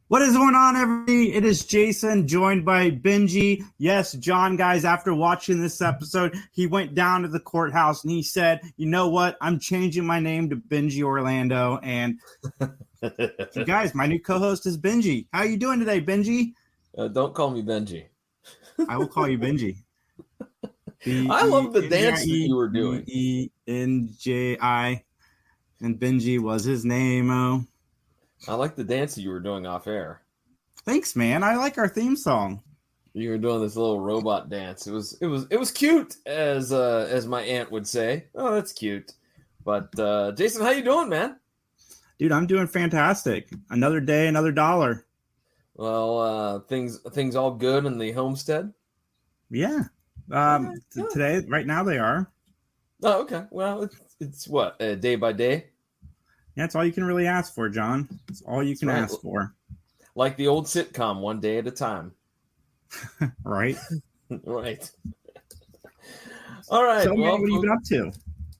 What is going on, everybody? It is Jason, joined by Benji. Yes, John, guys, after watching this episode, he went down to the courthouse and he said, you know what? I'm changing my name to Benji Orlando. And you guys, my new co-host is Benji. How are you doing today, Benji? Don't call me Benji. I will call you Benji. I love the dance that you were doing. Benji. And Benji was his name. Oh. I like the dance that you were doing off air. Thanks, man. I like our theme song. You were doing this little robot dance. It was cute, as my aunt would say. Oh, that's cute. But Jason, how you doing, man? Dude, I'm doing fantastic. Another day, another dollar. Well, things all good in the homestead? Yeah. Today, right now, they are. Oh, okay. Well, it's what, day by day? Yeah, it's all you can really ask for, John. It's all you can ask for. Like the old sitcom, one day at a time. Right? Right. All right. So, man, what have you been up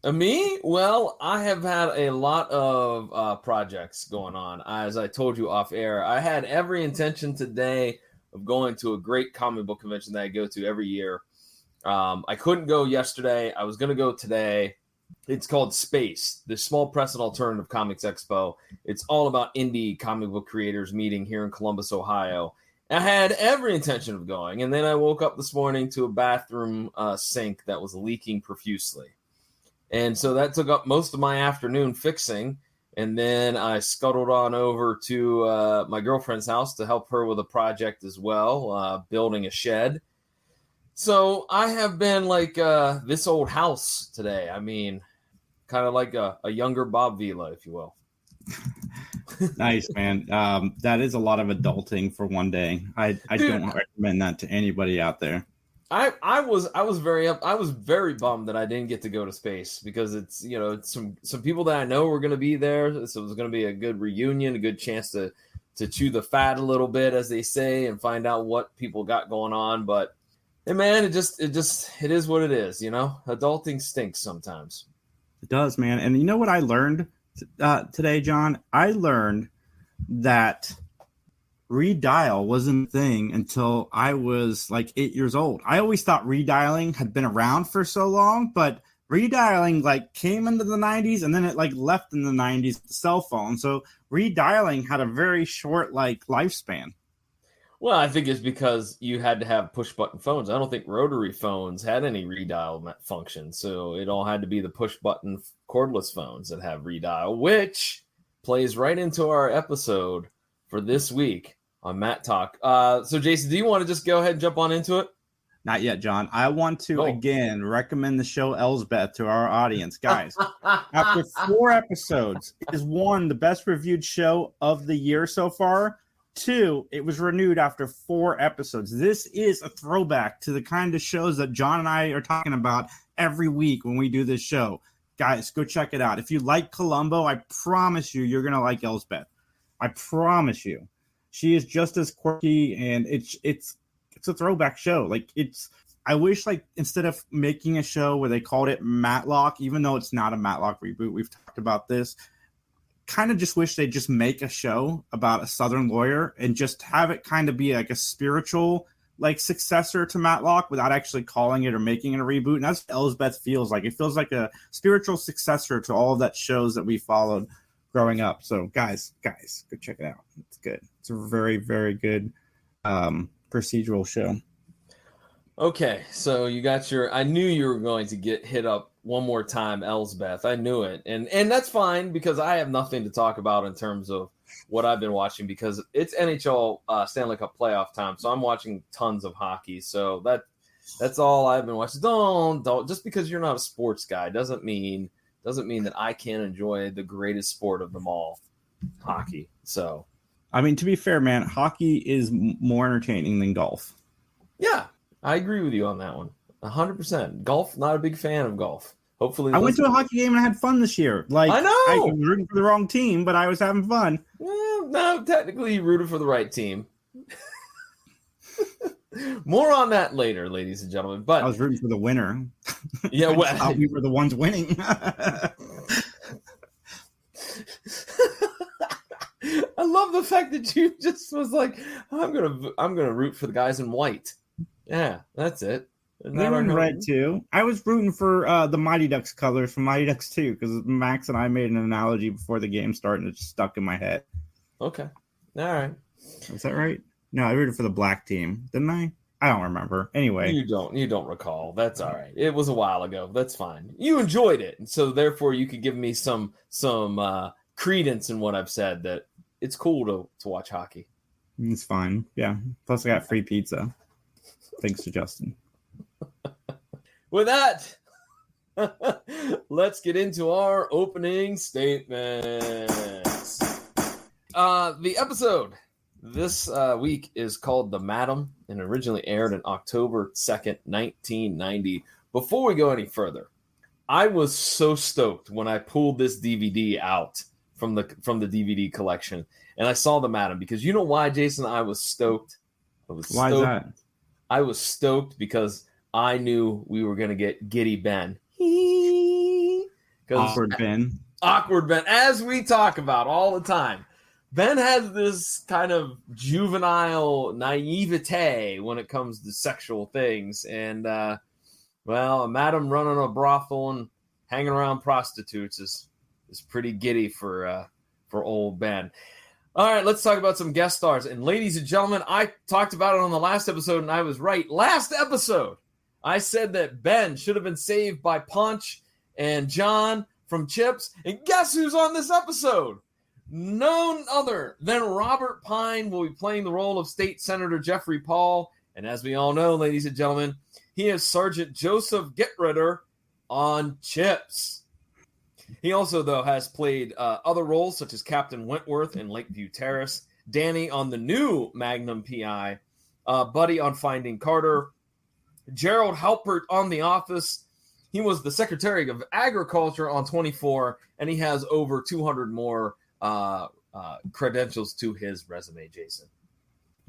to? Me? Well, I have had a lot of projects going on. As I told you off air, I had every intention today of going to a great comic book convention that I go to every year. I couldn't go yesterday. I was going to go today. It's called Space, the Small Press and Alternative Comics Expo. It's all about indie comic book creators meeting here in Columbus, Ohio. I had every intention of going, and then I woke up this morning to a bathroom sink that was leaking profusely. And so that took up most of my afternoon fixing, and then I scuttled on over to my girlfriend's house to help her with a project as well, building a shed. So I have been like this old house today. I mean, kind of like a younger Bob Vila, if you will. Nice, man. That is a lot of adulting for one day. I don't recommend that to anybody out there. I was very bummed that I didn't get to go to Space because it's some people that I know were going to be there. So it was going to be a good reunion, a good chance to chew the fat a little bit, as they say, and find out what people got going on. But hey, man, it is what it is, you know? Adulting stinks sometimes. It does, man. And you know what I learned today, John? I learned that redial wasn't a thing until I was like 8 years old. I always thought redialing had been around for so long, but redialing like came into the 90s and then it like left in the 90s, the cell phone. So redialing had a very short like lifespan. Well, I think it's because you had to have push-button phones. I don't think rotary phones had any redial function, so it all had to be the push-button cordless phones that have redial, which plays right into our episode for this week on Mattalk. So, Jason, do you want to just go ahead and jump on into it? Not yet, John. I want to, again, recommend the show Elsbeth to our audience. Guys, after 4 episodes, it is 1, the best reviewed show of the year so far. 2, it was renewed after 4 episodes. This is a throwback to the kind of shows that John and I are talking about every week when we do this show. Guys, go check it out. If you like Columbo, I promise you're going to like Elsbeth. I promise you. She is just as quirky, and it's a throwback show. Like, I wish, like, instead of making a show where they called it Matlock, even though it's not a Matlock reboot, we've talked about this, kind of just wish they'd just make a show about a Southern lawyer and just have it kind of be like a spiritual like successor to Matlock without actually calling it or making it a reboot. And that's what Elsbeth feels like. It feels like a spiritual successor to all of that shows that we followed growing up. So guys, go check it out. It's good. It's a very, very good procedural show. Okay, so you got I knew you were going to get hit up one more time, Elsbeth. I knew it. And that's fine because I have nothing to talk about in terms of what I've been watching because it's NHL Stanley Cup playoff time. So I'm watching tons of hockey. So that's all I've been watching. Don't just because you're not a sports guy doesn't mean that I can't enjoy the greatest sport of them all, hockey. So I mean, to be fair, man, hockey is more entertaining than golf. Yeah. I agree with you on that one. 100%. Golf, not a big fan of golf. Hopefully, I went to a hockey game and I had fun this year. Like, I know. I was rooting for the wrong team, but I was having fun. Well, no, technically you rooted for the right team. More on that later, ladies and gentlemen. But I was rooting for the winner. Yeah, well, we were the ones winning. I love the fact that you just was like, I'm gonna root for the guys in white. Yeah, that's it. They were in red too. I was rooting for the Mighty Ducks colors from Mighty Ducks 2 because Max and I made an analogy before the game started and it just stuck in my head. Okay. All right. Is that right? No, I rooted for the black team, didn't I? I don't remember. Anyway. You don't recall. That's all right. It was a while ago. That's fine. You enjoyed it. And so therefore you could give me some credence in what I've said that it's cool to watch hockey. It's fine. Yeah. Plus I got free pizza. Thanks to Justin. With that, let's get into our opening statements. The episode this week is called The Madam and originally aired on October 2nd, 1990. Before we go any further, I was so stoked when I pulled this DVD out from the DVD collection and I saw The Madam because you know why, Jason? I was stoked. Why is that? I was stoked because I knew we were going to get Giddy Ben. Awkward Ben. Awkward Ben, as we talk about all the time. Ben has this kind of juvenile naivete when it comes to sexual things. And, well, a madam running a brothel and hanging around prostitutes is pretty giddy for old Ben. All right, let's talk about some guest stars. And ladies and gentlemen, I talked about it on the last episode, and I was right. Last episode, I said that Ben should have been saved by Punch and John from Chips. And guess who's on this episode? None other than Robert Pine will be playing the role of State Senator Jeffrey Paul. And as we all know, ladies and gentlemen, he is Sergeant Joseph Getritter on Chips. He also, though, has played other roles such as Captain Wentworth in Lakeview Terrace, Danny on the new Magnum PI, Buddy on Finding Carter, Gerald Halpert on The Office. He was the Secretary of Agriculture on 24, and he has over 200 more credentials to his resume, Jason.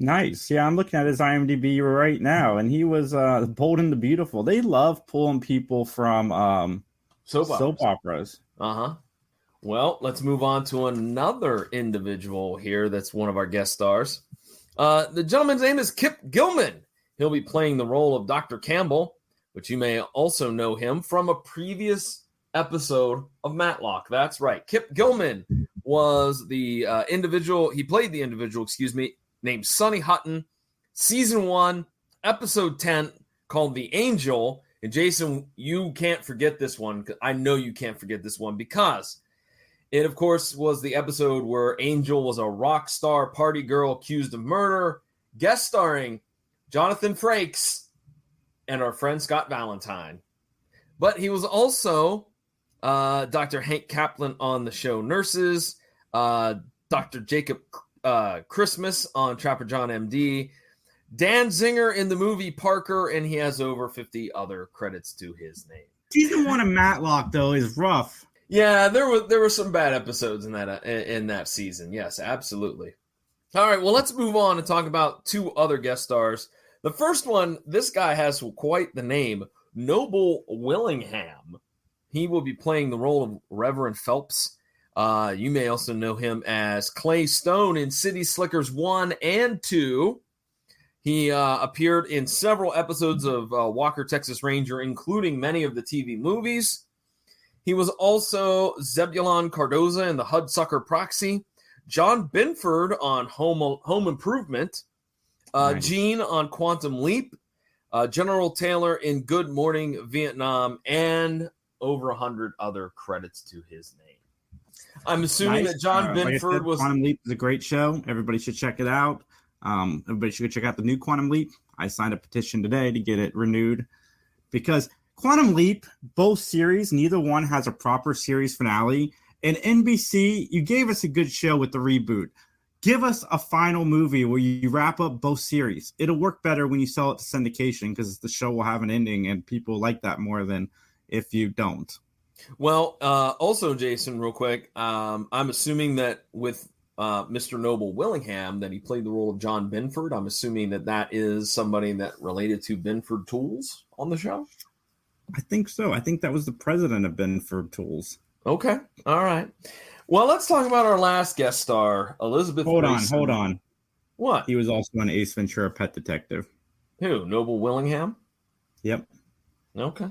Nice. Yeah, I'm looking at his IMDb right now, and he was Bold and the Beautiful. They love pulling people from soap operas. Uh-huh. Well, let's move on to another individual here that's one of our guest stars. The gentleman's name is Kip Gilman. He'll be playing the role of Dr. Campbell, which you may also know him from a previous episode of Matlock. That's right. Kip Gilman was the individual. He played the individual, named Sonny Hutton, season 1, episode 10, called The Angel. And Jason, you can't forget this one. I know you can't forget this one because it, of course, was the episode where Angel was a rock star party girl accused of murder, guest starring Jonathan Frakes and our friend Scott Valentine. But he was also Dr. Hank Kaplan on the show Nurses, Dr. Jacob Christmas on Trapper John MD, Dan Zinger in the movie Parker, and he has over 50 other credits to his name. Season 1 of Matlock, though, is rough. Yeah, there were some bad episodes in that season. Yes, absolutely. All right, well, let's move on and talk about 2 other guest stars. The first one, this guy has quite the name, Noble Willingham. He will be playing the role of Reverend Phelps. You may also know him as Clay Stone in City Slickers 1 and 2. He appeared in several episodes of Walker, Texas Ranger, including many of the TV movies. He was also Zebulon Cardoza in the Hudsucker Proxy, John Binford on Home Improvement, nice. Gene on Quantum Leap, General Taylor in Good Morning Vietnam, and over 100 other credits to his name. I'm assuming that John Binford was... Quantum Leap is a great show. Everybody should check it out. Everybody should check out the new Quantum Leap. I signed a petition today to get it renewed because Quantum Leap, both series, neither one has a proper series finale. And NBC, you gave us a good show with the reboot. Give us a final movie where you wrap up both series. It'll work better when you sell it to syndication because the show will have an ending and people like that more than if you don't. Well, also, Jason, real quick, I'm assuming that with Mr. Noble Willingham, that he played the role of John Binford. I'm assuming that is somebody that related to Binford Tools on the show. I think so. I think that was the president of Binford Tools. Okay. All right. Well, let's talk about our last guest star, Elizabeth Grayson. Hold on. What? He was also an Ace Ventura Pet Detective. Who? Noble Willingham? Yep. Okay.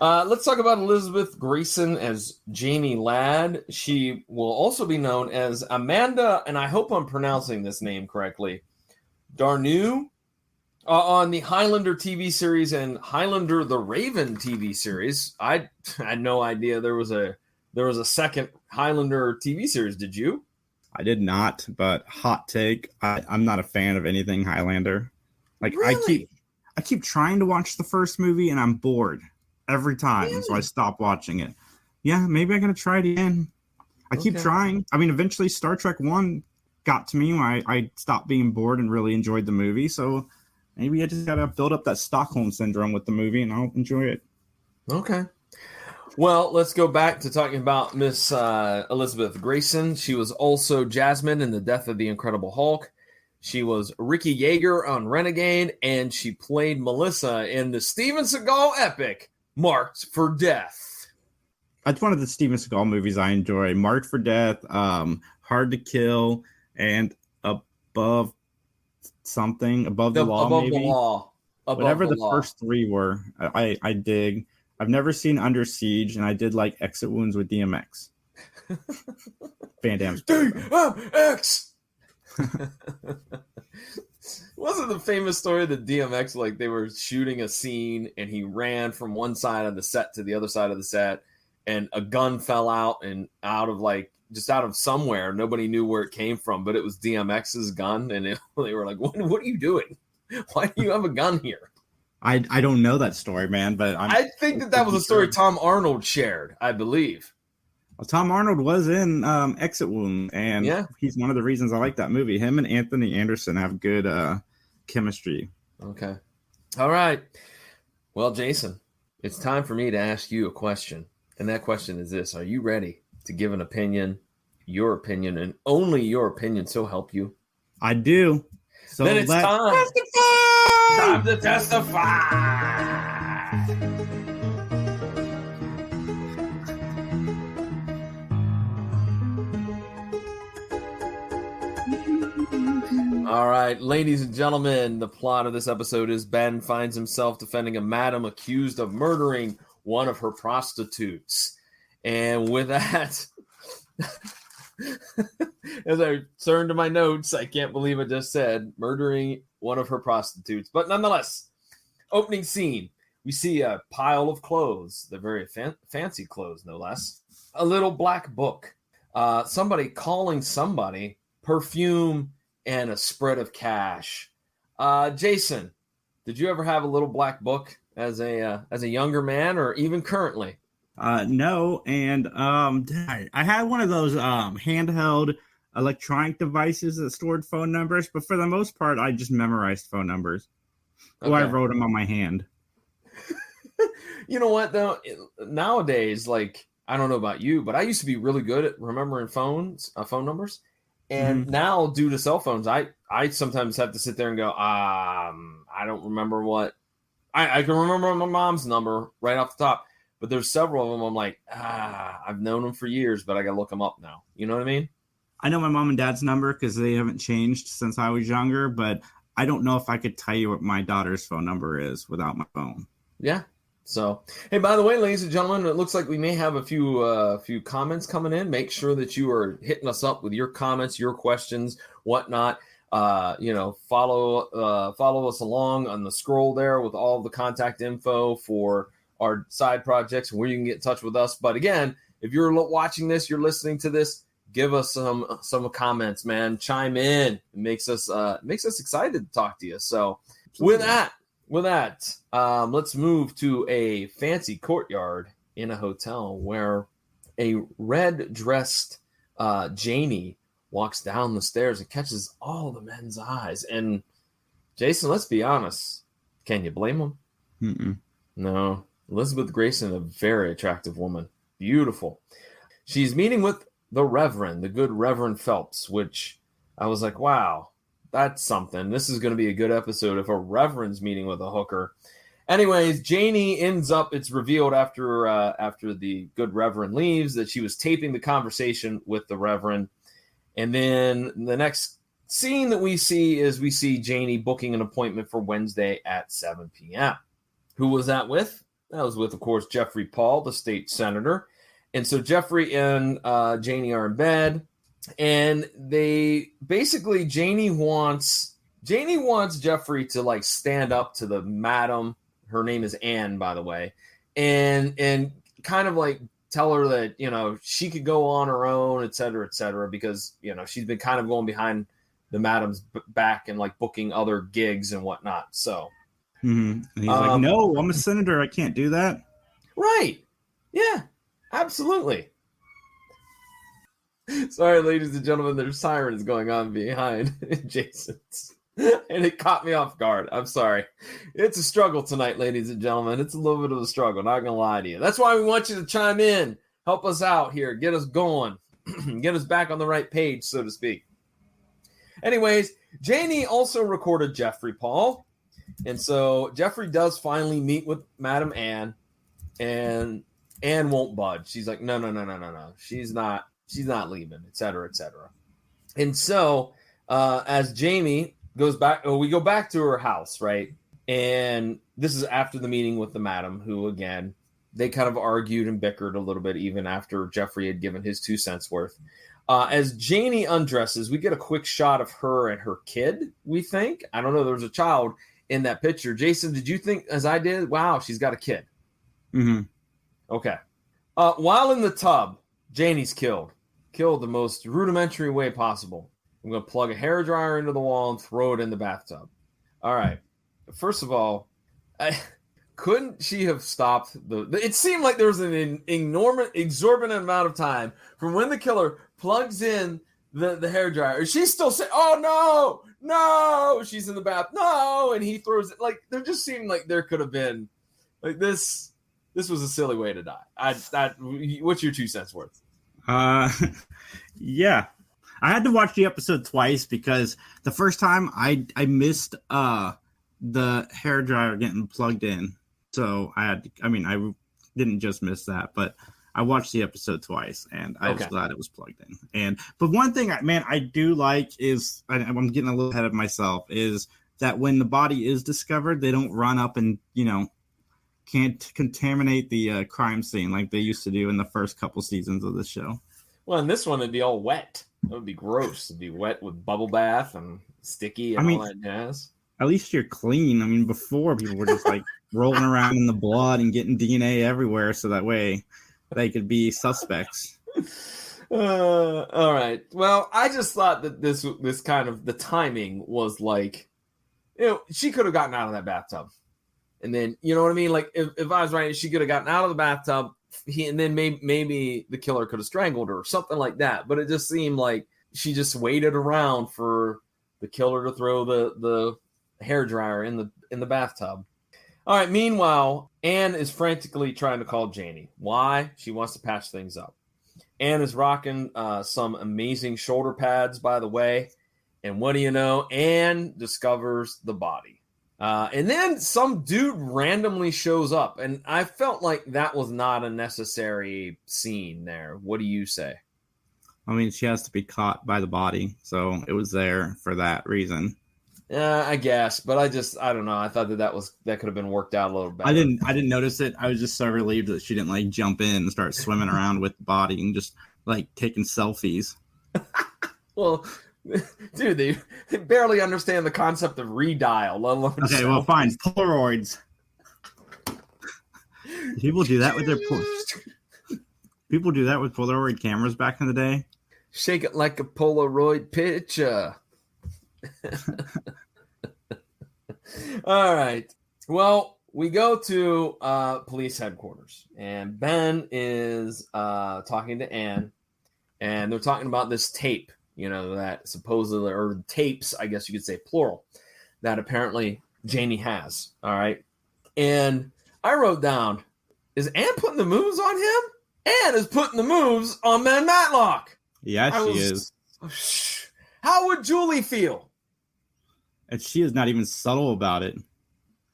Let's talk about Elizabeth Grayson as Janie Ladd. She will also be known as Amanda, and I hope I'm pronouncing this name correctly, Darnew, on the Highlander TV series and Highlander the Raven TV series. I had no idea there was a second Highlander TV series. Did you? I did not, but hot take. I'm not a fan of anything Highlander. Like really? I keep trying to watch the first movie and I'm bored every time, really? So I stop watching it. Yeah, maybe I'm gonna try it again. I keep trying. I mean, eventually Star Trek 1 got to me when I stopped being bored and really enjoyed the movie. So maybe I just gotta build up that Stockholm syndrome with the movie and I'll enjoy it. Okay. Well, let's go back to talking about Miss Elizabeth Grayson. She was also Jasmine in The Death of the Incredible Hulk. She was Ricky Yeager on Renegade, and she played Melissa in the Steven Seagal epic, Marked for Death. That's one of the Steven Seagal movies I enjoy. Marked for Death, Hard to Kill, and Above something. Above the Law, Above maybe? the Law. Whatever the first three were, I dig. I've never seen Under Siege, and I did like Exit Wounds with DMX. Van Damme's DMX! Wasn't the famous story that DMX, like, they were shooting a scene, and he ran from one side of the set to the other side of the set, and a gun fell out, and out of somewhere. Nobody knew where it came from, but it was DMX's gun, and they were like, what are you doing? Why do you have a gun here? I don't know that story, man, but I think that was a story Tom Arnold shared, I believe. Well, Tom Arnold was in Exit Wound, and he's one of the reasons I like that movie. Him and Anthony Anderson have good chemistry. Okay. All right. Well, Jason, it's time for me to ask you a question, and that question is this. Are you ready to give an opinion, your opinion, and only your opinion, so help you? I do. So then it's time. Testify! Time to testify! All right, ladies and gentlemen, the plot of this episode is Ben finds himself defending a madam accused of murdering one of her prostitutes. And with that, as I turn to my notes, I can't believe I just said murdering one of her prostitutes. But nonetheless, opening scene, we see a pile of clothes. They're very fancy clothes, no less. A little black book. Somebody calling somebody, perfume, and a spread of cash. Jason, did you ever have a little black book as a younger man, or even currently? No, and I had one of those handheld electronic devices that stored phone numbers, but for the most part, I just memorized phone numbers. Okay. Or I wrote them on my hand. You know what, though? Nowadays, like, I don't know about you, but I used to be really good at remembering phone numbers. And now, due to cell phones, I sometimes have to sit there and go, I don't remember what. I can remember my mom's number right off the top, but there's several of them I'm like, I've known them for years, but I got to look them up now. You know what I mean? I know my mom and dad's number because they haven't changed since I was younger, but I don't know if I could tell you what my daughter's phone number is without my phone. Yeah. So, hey, by the way, ladies and gentlemen, it looks like we may have a few comments coming in. Make sure that you are hitting us up with your comments, your questions, whatnot. Follow us along on the scroll there with all the contact info for our side projects and where you can get in touch with us. But again, if you're watching this, you're listening to this, give us some comments, man. Chime in. It makes us excited to talk to you. So with that, let's move to a fancy courtyard in a hotel where a red-dressed Janie walks down the stairs and catches all the men's eyes. And Jason, let's be honest. Can you blame them? Mm-mm. No. Elizabeth Grayson, a very attractive woman. Beautiful. She's meeting with the good Reverend Phelps, which I was like, wow, that's something. This is going to be a good episode if a reverend's meeting with a hooker. Anyways, Janie ends up, it's revealed after the good Reverend leaves that she was taping the conversation with the Reverend. And then the next scene that we see Janie booking an appointment for Wednesday at 7 p.m. Who was that with? That was with, of course, Jeffrey Paul, the state senator. And so Jeffrey and Janie are in bed. And they basically, Janie wants Jeffrey to like stand up to the madam. Her name is Anne, by the way, and kind of like tell her that, you know, she could go on her own, et cetera, because, you know, she's been kind of going behind the madam's back and like booking other gigs and whatnot. So, and he's like, no, I'm a senator. I can't do that. Right. Yeah, absolutely. Sorry, ladies and gentlemen, there's sirens going on behind Jason's. And it caught me off guard. I'm sorry. It's a struggle tonight, ladies and gentlemen. It's a little bit of a struggle, not going to lie to you. That's why we want you to chime in. Help us out here. Get us going. Get us back on the right page, so to speak. Anyways, Janie also recorded Jeffrey Paul. And so Jeffrey does finally meet with Madam Anne. And Anne won't budge. She's like, no. She's not leaving, et cetera, et cetera. And so as Jamie goes back, we go back to her house, right? And this is after the meeting with the madam, who, again, they kind of argued and bickered a little bit even after Jeffrey had given his 2 cents worth. As Janie undresses, we get a quick shot of her and her kid, we think. I don't know, there was a child in that picture. Jason, did you think, as I did, wow, she's got a kid? Mm-hmm. Okay. While in the tub, Janie's killed the most rudimentary way possible. I'm going to plug a hairdryer into the wall and throw it in the bathtub. All right. First of all, couldn't she have stopped it seemed like there was an exorbitant amount of time from when the killer plugs in the hairdryer. She's still saying, oh, no, she's in the bath. No. And he throws it. Like, there just seemed like there could have been like this was a silly way to die. What's your 2 cents worth? Yeah. I had to watch the episode twice because the first time I missed the hairdryer getting plugged in. So I didn't just miss that, but I watched the episode twice and I was glad it was plugged in. But one thing I do like is, I'm getting a little ahead of myself, is that when the body is discovered, they don't run up and, you know, can't contaminate the crime scene like they used to do in the first couple seasons of the show. Well, in this one, it'd be all wet. It would be gross. It'd be wet with bubble bath and sticky and all that jazz. At least you're clean. I mean, before people were just like rolling around in the blood and getting DNA everywhere, so that way they could be suspects. All right. Well, I just thought that this kind of the timing was like, you know, she could have gotten out of that bathtub, and then, you know what I mean. Like if I was right, she could have gotten out of the bathtub. And then maybe the killer could have strangled her or something like that. But it just seemed like she just waited around for the killer to throw the hairdryer in the bathtub. All right. Meanwhile, Anne is frantically trying to call Janie. Why? She wants to patch things up. Anne is rocking some amazing shoulder pads, by the way. And what do you know? Anne discovers the body. And then some dude randomly shows up, and I felt like that was not a necessary scene there. What do you say? I mean, she has to be caught by the body, so it was there for that reason. Yeah, I guess, but I don't know. I thought that could have been worked out a little better. I didn't notice it. I was just so relieved that she didn't like jump in and start swimming around with the body and just like taking selfies. Well, dude, they barely understand the concept of redial, let alone okay, well, fine. Polaroids. People do that with Polaroid cameras back in the day. Shake it like a Polaroid picture. All right. Well, we go to police headquarters, and Ben is talking to Anne, and they're talking about this tape. You know, that supposedly, or tapes, I guess you could say plural, that apparently Janie has. All right. And I wrote down, is Anne putting the moves on him? Anne is putting the moves on Ben Matlock. Yeah, she is. How would Julie feel? And she is not even subtle about it.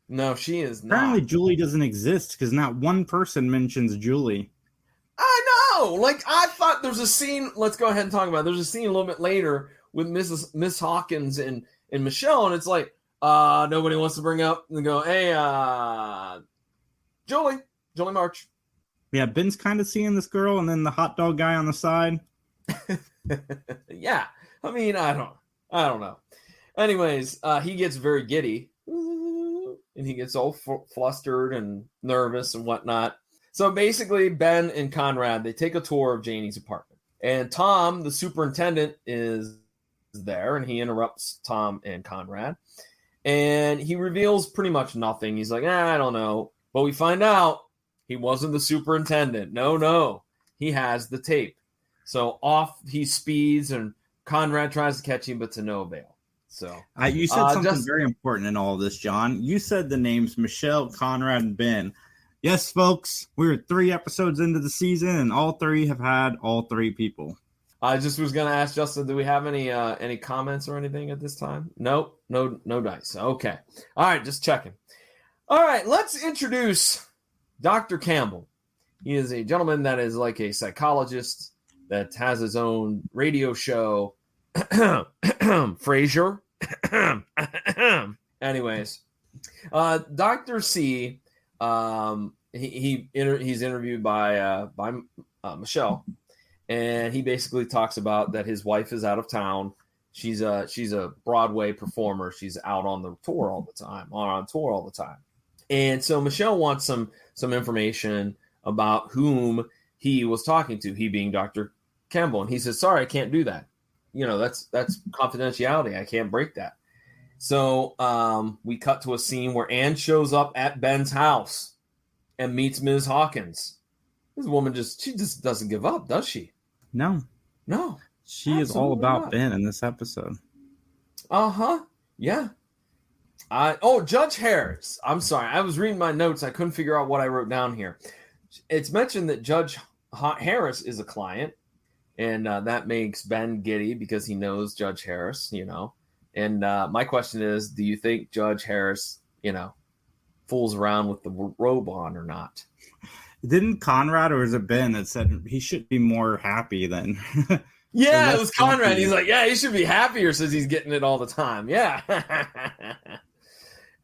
No, she is not. Apparently, Julie doesn't exist because not one person mentions Julie. I know. Like, I thought there's a scene. Let's go ahead and talk about it. There's a scene a little bit later with Miss Hawkins and Michelle, and it's like, nobody wants to bring up and go, hey, Julie March. Yeah, Ben's kind of seeing this girl, and then the hot dog guy on the side. Yeah, I mean, I don't know. Anyways, he gets very giddy, and he gets all flustered and nervous and whatnot. So basically, Ben and Conrad, they take a tour of Janie's apartment, and Tom, the superintendent, is there, and he interrupts Tom and Conrad, and he reveals pretty much nothing. He's like, I don't know, but we find out he wasn't the superintendent. No, he has the tape. So off he speeds, and Conrad tries to catch him, but to no avail. So you said something very important in all of this, John. You said the names Michelle, Conrad, and Ben. Yes, folks, we're 3 episodes into the season, and all 3 have had all 3 people. I just was going to ask Justin, do we have any comments or anything at this time? Nope, no dice. Okay. All right, just checking. All right, let's introduce Dr. Campbell. He is a gentleman that is like a psychologist that has his own radio show. Frasier. Anyways, Dr. C, he's interviewed by Michelle, and he basically talks about that his wife is out of town. She's a Broadway performer. She's out on tour all the time. And so Michelle wants some information about whom he was talking to, he being Dr. Campbell. And he says, sorry, I can't do that. That's confidentiality. I can't break that. So we cut to a scene where Anne shows up at Ben's house and meets Ms. Hawkins. This woman she just doesn't give up, does she? No. She is all about not. Ben in this episode. Yeah. Judge Harris. I'm sorry. I was reading my notes. I couldn't figure out what I wrote down here. It's mentioned that Judge Harris is a client, and that makes Ben giddy because he knows Judge Harris, And my question is, do you think Judge Harris, fools around with the robe on or not? Didn't Conrad, or is it Ben, that said he should be more happy than... Yeah, it was Conrad. Happy. He's like, yeah, he should be happier since he's getting it all the time. Yeah.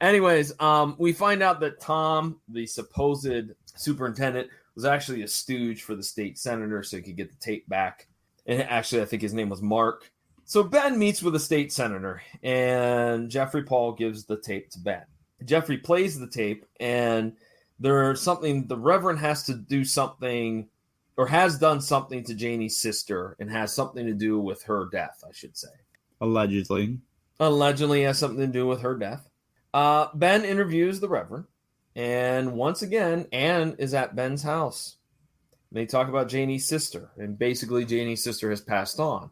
Anyways, we find out that Tom, the supposed superintendent, was actually a stooge for the state senator so he could get the tape back. And actually, I think his name was Mark. So Ben meets with the state senator, and Jeffrey Paul gives the tape to Ben. Jeffrey plays the tape, and the Reverend has to do something, or has done something to Janie's sister, and has something to do with her death, I should say. Allegedly has something to do with her death. Ben interviews the Reverend, and once again, Anne is at Ben's house. They talk about Janie's sister, and basically Janie's sister has passed on.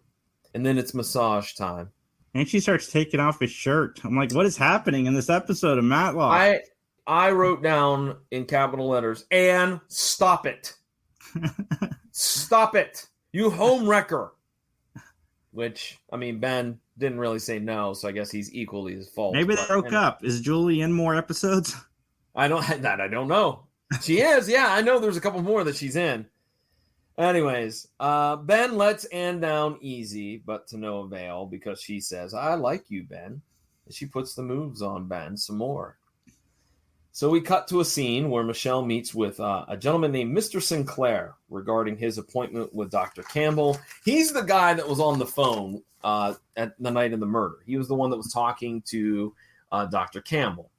And then it's massage time. And she starts taking off his shirt. I'm like, what is happening in this episode of Matlock? I wrote down in capital letters, Anne, stop it. Stop it. You home wrecker. Which, Ben didn't really say no, so I guess he's equally his fault. Maybe they broke up. Is Julie in more episodes? I don't know. She is, yeah. I know there's a couple more that she's in. Anyways, Ben lets Anne down easy, but to no avail, because she says, I like you, Ben. And she puts the moves on Ben some more. So we cut to a scene where Michelle meets with a gentleman named Mr. Sinclair regarding his appointment with Dr. Campbell. He's the guy that was on the phone at the night of the murder. He was the one that was talking to Dr. Campbell.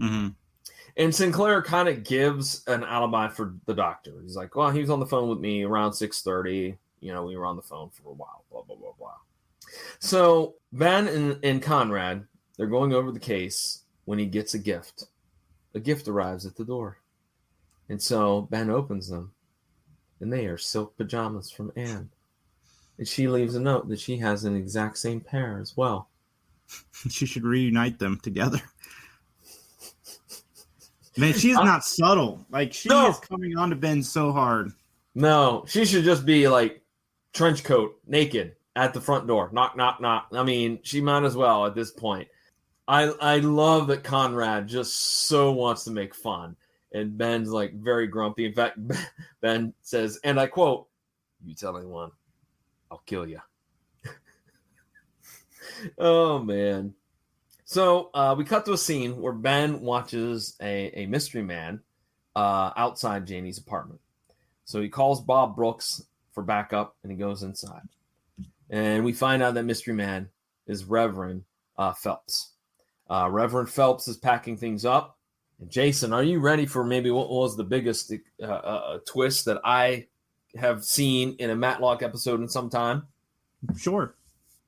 Mm-hmm. And Sinclair kind of gives an alibi for the doctor. He's like, well, he was on the phone with me around 6:30. We were on the phone for a while, blah, blah, blah, blah. So Ben and Conrad, they're going over the case when he gets a gift. A gift arrives at the door. And so Ben opens them, and they are silk pajamas from Anne. And she leaves a note that she has an exact same pair as well. She should reunite them together. Man, she's not subtle. Like, she is coming on to Ben so hard. No, she should just be like trench coat, naked, at the front door. Knock, knock, knock. She might as well at this point. I love that Conrad just so wants to make fun. And Ben's like very grumpy. In fact, Ben says, and I quote, "You tell anyone, I'll kill you." Oh, man. So we cut to a scene where Ben watches a mystery man outside Janie's apartment. So he calls Bob Brooks for backup, and he goes inside. And we find out that mystery man is Reverend Phelps. Reverend Phelps is packing things up. And Jason, are you ready for maybe what was the biggest twist that I have seen in a Matlock episode in some time? Sure.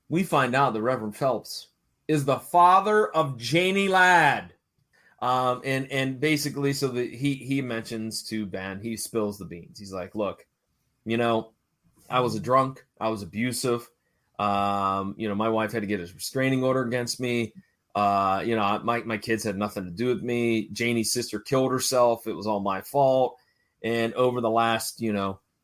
We find out that Reverend Phelps is the father of Janie Ladd. And basically, so that he mentions to Ben, he spills the beans. He's like, look, I was a drunk. I was abusive. My wife had to get a restraining order against me. My kids had nothing to do with me. Janie's sister killed herself. It was all my fault. And over the last,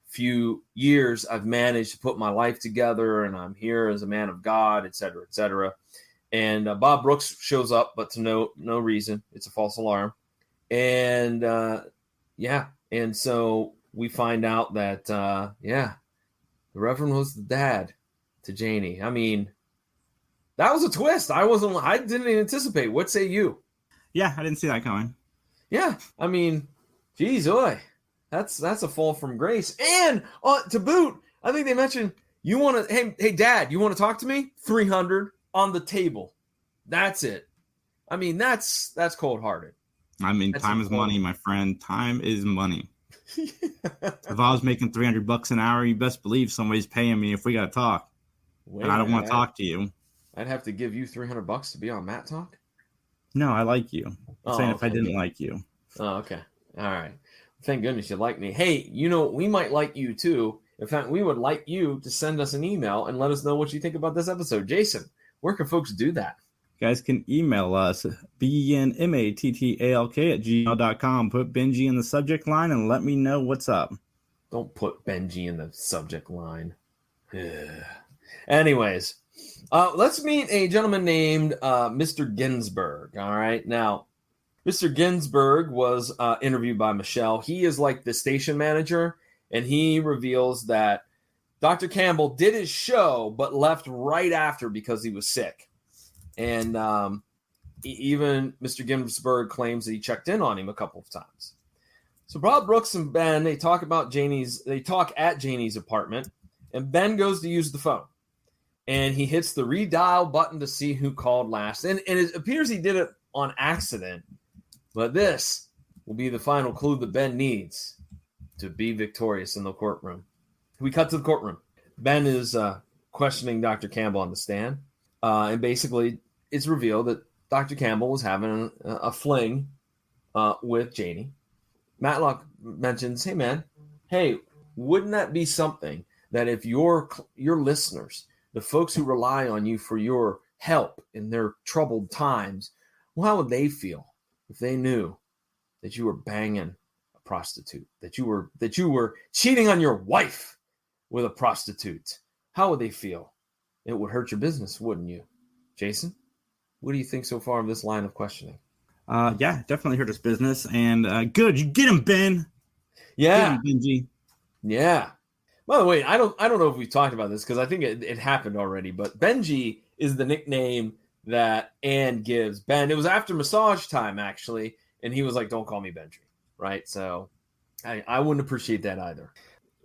few years, I've managed to put my life together, and I'm here as a man of God, et cetera, et cetera. And Bob Brooks shows up, but to no reason. It's a false alarm. And and so we find out that the Reverend was the dad to Janie. I mean, that was a twist. I didn't anticipate. What say you? Yeah, I didn't see that coming. Yeah, I mean, geez, oy. That's a fall from grace. And to boot, I think they mentioned you want to. Hey, Dad, you want to talk to me? 300 on the table. That's it. I mean, that's cold-hearted. I mean, time is money, my friend. Time is money. If I was making $300 an hour, you best believe somebody's paying me if we got to talk. And I don't want to talk to you. I'd have to give you $300 to be on Mattalk? No, I like you. I'm saying if I didn't like you. Oh, okay. All right. Thank goodness you like me. Hey, we might like you too. In fact, we would like you to send us an email and let us know what you think about this episode. Jason, where can folks do that? You guys can email us, benmattalk@gmail.com. Put Benji in the subject line and let me know what's up. Don't put Benji in the subject line. Anyways, let's meet a gentleman named Mr. Ginsburg. All right. Now, Mr. Ginsburg was interviewed by Michelle. He is like the station manager, and he reveals that Dr. Campbell did his show, but left right after because he was sick. And even Mr. Ginsburg claims that he checked in on him a couple of times. So Bob Brooks and Ben, they talk at Janie's apartment, and Ben goes to use the phone. And he hits the redial button to see who called last. And it appears he did it on accident. But this will be the final clue that Ben needs to be victorious in the courtroom. We cut to the courtroom. Ben is questioning Dr. Campbell on the stand. And basically, it's revealed that Dr. Campbell was having a fling with Janie. Matlock mentions, hey, man, wouldn't that be something that if your listeners, the folks who rely on you for your help in their troubled times, well, how would they feel if they knew that you were banging a prostitute, that you were cheating on your wife with a prostitute? How would they feel? It would hurt your business, wouldn't you? Jason, what do you think so far of this line of questioning? Yeah, definitely hurt his business. And good, you get him, Ben. Yeah, get him, Benji. Yeah. By the way, I don't know if we've talked about this because I think it happened already. But Benji is the nickname that Ann gives Ben. It was after massage time actually, and he was like, "Don't call me Benji," right? So I wouldn't appreciate that either.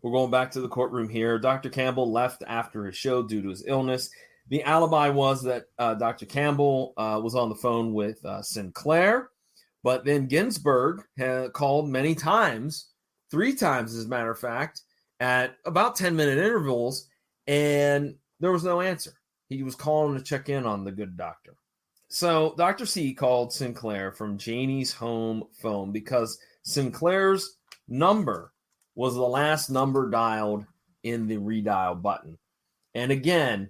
We're going back to the courtroom here. Dr. Campbell left after his show due to his illness. The alibi was that Dr. Campbell was on the phone with Sinclair, but then Ginsburg had called many times, 3 times as a matter of fact, at about 10-minute intervals, and there was no answer. He was calling to check in on the good doctor. So Dr. C called Sinclair from Janie's home phone because Sinclair's number was the last number dialed in the redial button. And again,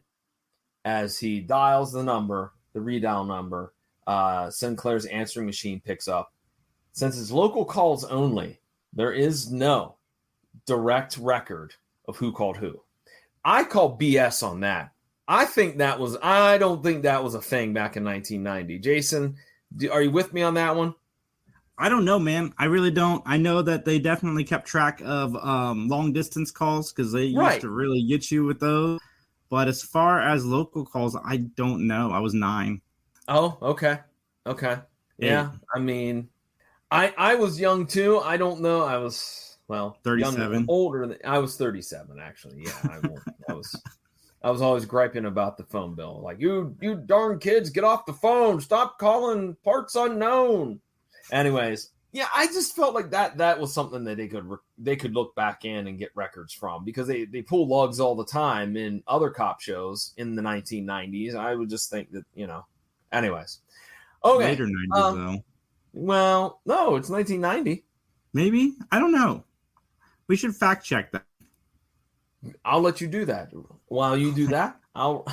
as he dials the number, the redial number, Sinclair's answering machine picks up. Since it's local calls only, there is no direct record of who called who. I call BS on that. I don't think that was a thing back in 1990. Jason, are you with me on that one? I don't know, man. I really don't. I know that they definitely kept track of long distance calls because they used to really get you with those. But as far as local calls, I don't know. I was 9. Oh, okay. Yeah, I mean, I was young too. I don't know. I was 37, older. I was 37 actually. Yeah, I was always griping about the phone bill. Like you darn kids, get off the phone. Stop calling parts unknown. Anyways, yeah, I just felt like that was something that they could look back in and get records from because they pull lugs all the time in other cop shows in the 1990s. I would just think that Anyways, okay. Later 90s though. Well, no, it's 1990. Maybe, I don't know. We should fact check that. I'll let you do that. While you do that, I'll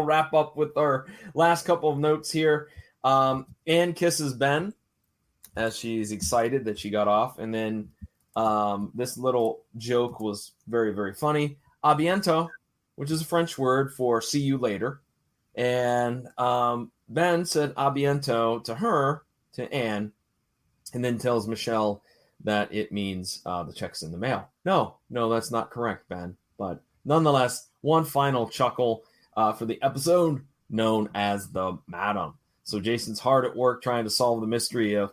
wrap up with our last couple of notes here. Anne kisses Ben as she's excited that she got off, and then this little joke was very, very funny. A bientôt, which is a French word for see you later, and Ben said a bientôt to Anne, and then tells Michelle that it means the check's in the mail. No, that's not correct, Ben. But nonetheless, one final chuckle for the episode known as the Madam. So Jason's hard at work trying to solve the mystery of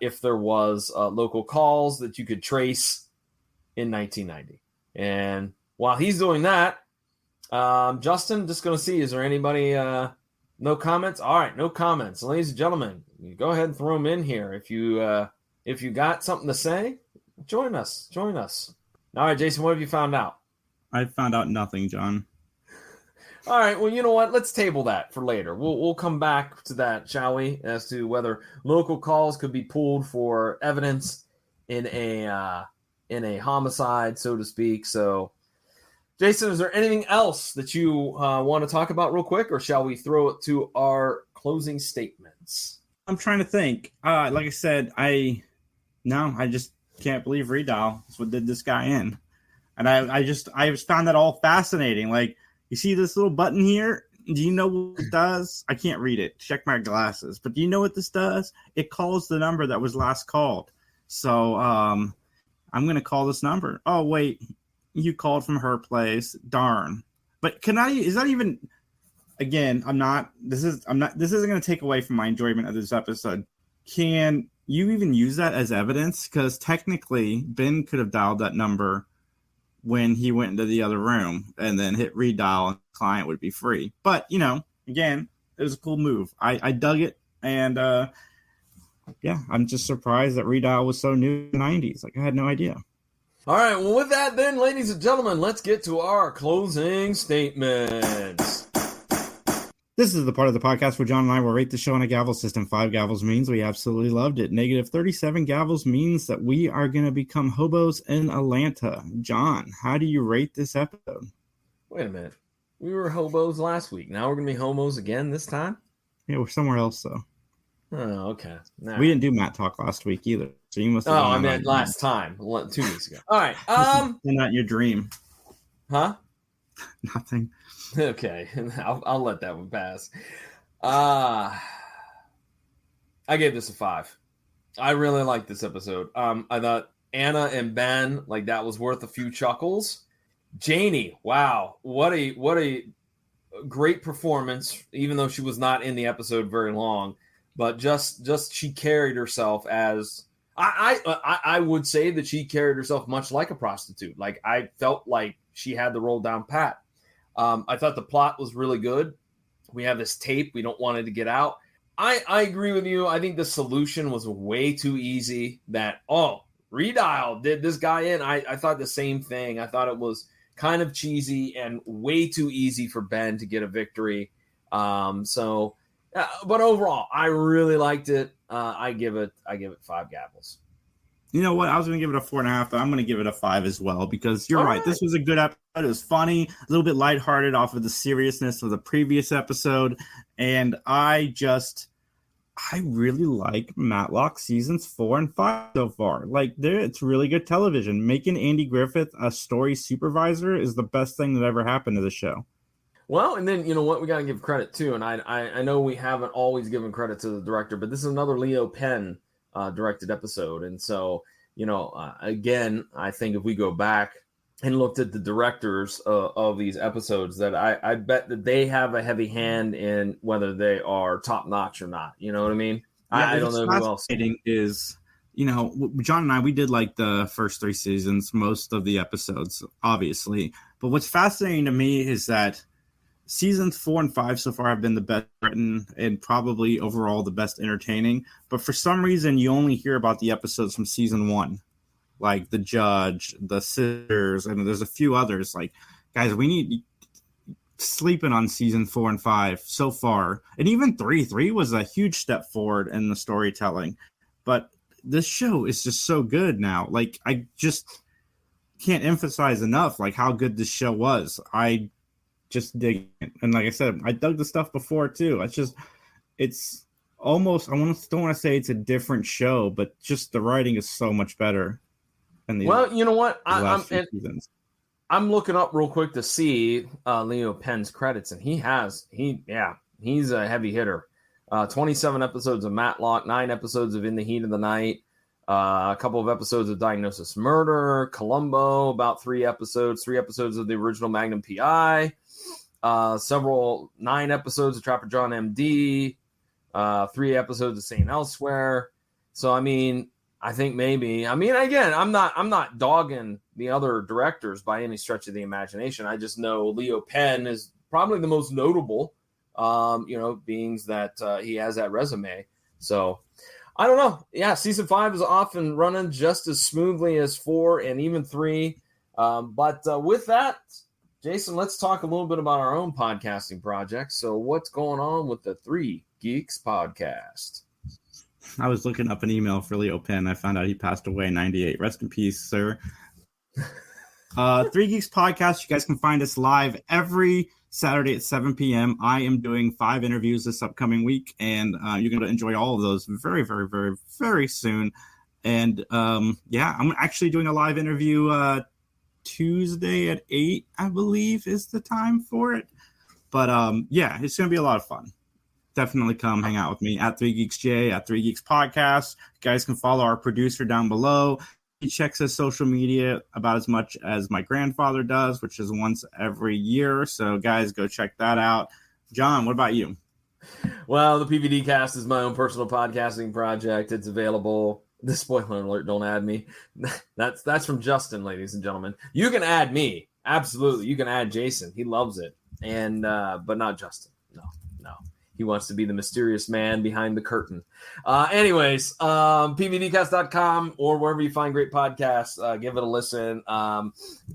if there was local calls that you could trace in 1990. And while he's doing that, Justin, just going to see, is there anybody, no comments? All right, no comments. Ladies and gentlemen, you go ahead and throw them in here. If you got something to say, join us. All right, Jason, what have you found out? I found out nothing, John. All right, well, you know what? Let's table that for later. We'll come back to that, shall we? As to whether local calls could be pulled for evidence in a homicide, so to speak. So, Jason, is there anything else that you want to talk about real quick, or shall we throw it to our closing statements? I'm trying to think. Like I said, I just can't believe Redial is what did this guy in. And I just found that all fascinating. Like, you see this little button here? Do you know what it does? I can't read it. Check my glasses. But do you know what this does? It calls the number that was last called. So I'm going to call this number. Oh, wait. You called from her place. Darn. But is that even... Again, this isn't going to take away from my enjoyment of this episode. Can you even use that as evidence? Because technically, Ben could have dialed that number when he went into the other room and then hit redial and the client would be free. But, again, it was a cool move. I dug it. And, I'm just surprised that redial was so new in the 90s. Like, I had no idea. All right. Well, with that then, ladies and gentlemen, let's get to our closing statements. This is the part of the podcast where John and I will rate the show on a gavel system. 5 gavels means we absolutely loved it. Negative 37 gavels means that we are going to become hobos in Atlanta. John, how do you rate this episode? Wait a minute. We were hobos last week. Now we're going to be homos again this time? Yeah, we're somewhere else, though. Oh, okay. Nah. We didn't do Mattalk last week either. So you must have I meant last time, 2 weeks ago. All right. Not your dream. Huh? Nothing. Okay, I'll let that one pass. I gave this a 5. I really liked this episode. I thought Anna and Ben, like, that was worth a few chuckles. Janie, wow, what a great performance, even though she was not in the episode very long. But just she carried herself as I would say that she carried herself much like a prostitute. Like, I felt like she had the role down pat. I thought the plot was really good. We have this tape. We don't want it to get out. I agree with you. I think the solution was way too easy that, Redial did this guy in. I thought the same thing. I thought it was kind of cheesy and way too easy for Ben to get a victory. But overall, I really liked it. I give it 5 gavels. You know what? I was going to give it a 4.5, but I'm going to give it a 5 as well because you're right. This was a good episode. It was funny, a little bit lighthearted off of the seriousness of the previous episode. And I really like Matlock seasons 4 and 5 so far. Like, it's really good television. Making Andy Griffith a story supervisor is the best thing that ever happened to the show. Well, and then you know what, we got to give credit too, and I know we haven't always given credit to the director, but this is another Leo Penn directed episode, and so again, I think if we go back and looked at the directors of these episodes, that I bet that they have a heavy hand in whether they are top notch or not. You know what I mean? Yeah, I don't know who else is. John and I, we did like the first 3 seasons, most of the episodes, obviously. But what's fascinating to me is that seasons 4 and 5 so far have been the best written and probably overall the best entertaining. But for some reason, you only hear about the episodes from season 1, like The Judge, The Sisters, and there's a few others. Like, guys, we need sleeping on season 4 and 5 so far. And even 3 was a huge step forward in the storytelling. But this show is just so good now. Like, I just can't emphasize enough like how good this show was. I just dig it. And like I said, I dug the stuff before too. It's almost, don't want to say it's a different show, but just the writing is so much better than the well, you know what, I'm looking up real quick to see Leo Penn's credits, and he's a heavy hitter. 27 episodes of Matlock, 9 episodes of In the Heat of the Night, a couple of episodes of Diagnosis Murder, Columbo, about 3 episodes of the original Magnum PI, 9 episodes of Trapper John MD, 3 episodes of St. Elsewhere. So, I mean, I think again, I'm not dogging the other directors by any stretch of the imagination. I just know Leo Penn is probably the most notable, being that he has that resume. So I don't know. Yeah, season 5 is off and running just as smoothly as 4 and even 3. But with that, Jason, let's talk a little bit about our own podcasting project. So what's going on with the 3 Geeks podcast? I was looking up an email for Leo Penn. I found out he passed away in 98. Rest in peace, sir. 3 Geeks podcast. You guys can find us live every Saturday at 7 p.m. I am doing 5 interviews this upcoming week, and you're going to enjoy all of those very, very, very, very soon. And I'm actually doing a live interview Tuesday at 8, I believe, is the time for it. But it's going to be a lot of fun. Definitely come hang out with me at 3GeeksJ, at 3Geeks Podcast. You guys can follow our producer down below. He checks his social media about as much as my grandfather does, which is once every year. So, guys, go check that out. John, what about you? Well, the PVD Cast is my own personal podcasting project. It's available. The spoiler alert, don't add me. That's from Justin, ladies and gentlemen. You can add me. Absolutely. You can add Jason. He loves it. And but not Justin. No. He wants to be the mysterious man behind the curtain. PVDcast.com or wherever you find great podcasts, give it a listen. My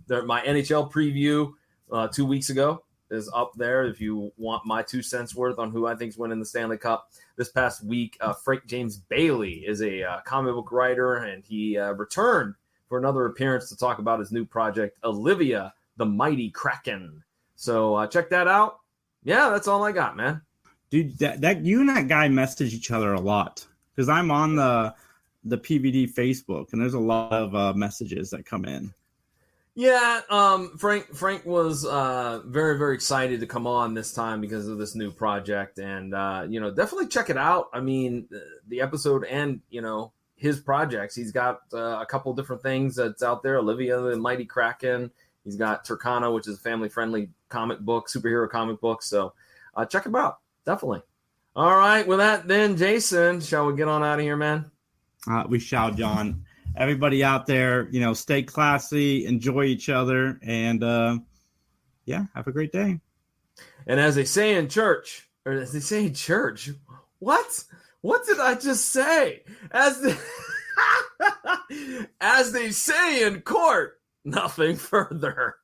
NHL preview 2 weeks ago is up there if you want my 2 cents worth on who I think is winning the Stanley Cup. This past week, Frank James Bailey is a comic book writer, and he returned for another appearance to talk about his new project, Olivia, the Mighty Kraken. So check that out. Yeah, that's all I got, man. Dude, that you and that guy message each other a lot, because I'm on the PVD Facebook, and there's a lot of messages that come in. Yeah, Frank was very, very excited to come on this time because of this new project, and definitely check it out. I mean, the episode and his projects. He's got a couple different things that's out there. Olivia the Mighty Kraken. He's got Turkana, which is a family-friendly comic book, superhero comic book. So check him out. Definitely. All right. With that, then, Jason, shall we get on out of here, man? We shall, John. Everybody out there, stay classy, enjoy each other, and have a great day. And as they say in church, what? What did I just say? As they say in court, nothing further.